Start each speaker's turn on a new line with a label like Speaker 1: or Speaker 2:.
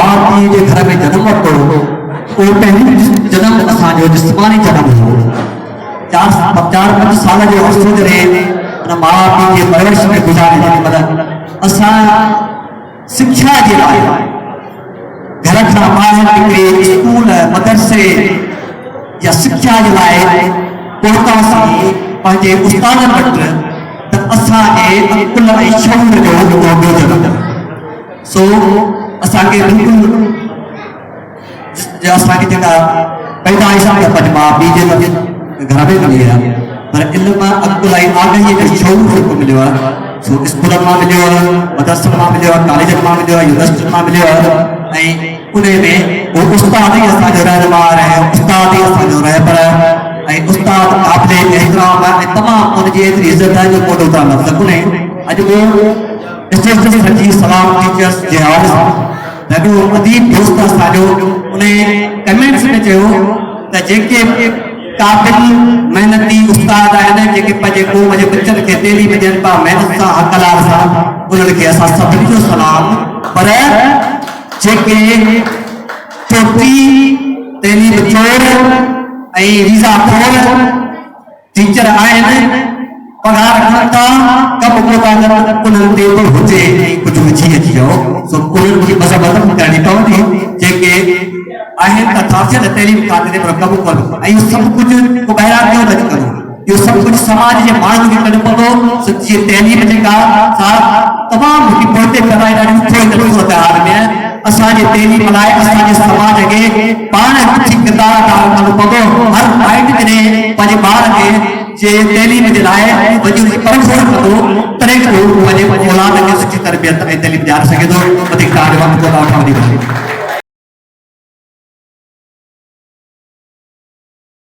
Speaker 1: माँ पीउ जे घर में जन्म वरितो उहो पहिरीं जन्म असांजो जिस्मानी जन्म हो। 4-5 साल जो अर्सो करे उन माँ पीउ जे परवरिश में गुज़ारे जेॾीमहिल असां शिक्षा जे लाइ घर खां ॿाहिरि निकिरी स्कूल मदरसे या शिक्षा जे लाइ पहुतासीं पंहिंजे उस्तादनि वटि त असांजे अकुल ऐं शऊर जो ॿियो जनमु। सो असांखे बिल्कुलु असांखे जेका पैदाइश आहे पंहिंजे माउ पीउ जे घर में मिली आहे, पर इल्म अकुल ऐं आगाहीअ जो शऊर जेको मिलियो आहे सो स्कूलनि मां मिलियो आहे, मदरसनि मां मिलियो आहे, कॉलेजनि मां मिलियो आहे, यूनिवर्सिटियुनि मां मिलियो आहे। ऐं उन में उहो उस्ताद ई असांजो रहनुमार आहे, उस्ताद ई असांजो रहबर ऐं उस्ताद क़ाबिल एहतराम ऐं तमामु उनजी एतिरी इज़त आहे जो कोन ओतिरा लफ़्ज़ कोन्हे। अॼु उहो स्टेशन सॼी सलाम टीचर्स जे हवाले सां ॾाढो अदीब दोस्त असांजो उन कमेंट्स में चयो त जेके क़ाबिल मेहनती उस्ताद आहिनि जेके पंहिंजे क़ौम जे बचनि खे तइलीम ॾियनि पिया महिनत सां हक़लार सां उन्हनि खे असां सभिनी जो सलाम, पर जेके चोटी तइलीम चोर ऐं वीज़ा खोर टीचर आहिनि पघार खणनि था कमु कोन था कनि उन्हनि ते बि हुजे ऐं कुझु विझी अची वियो सो उन्हनि जी मज़म्मत करणी पवंदी। जेके आहिनि त हासिल तइलीम काथे पर कमु कोन ऐं इहो सभु कुझु को ॿाहिरां ॿियो नथी करो, इहो सभु कुझु समाज जे माण्हुनि खे करणो पवंदो। सची तइलीम जेका तमामु हिकु पोइते कराए ॾाढी ॾुखियो त्योहार में असांजे तइलीम लाइ असांजे समाज खे पाण कुझु किरदार अदा करणो पवंदो। हर माइट जॾहिं पंहिंजे ॿार खे जे तइलीम जे लाइ वॾी परखोड़ कंदो तॾहिं उहो पंहिंजे औलाद खे सुठी तरबियत ऐं तइलीम ॾियारे सघे थो। वधीक तव्हांजो वक़्तु कोन वठणु ॾींदो।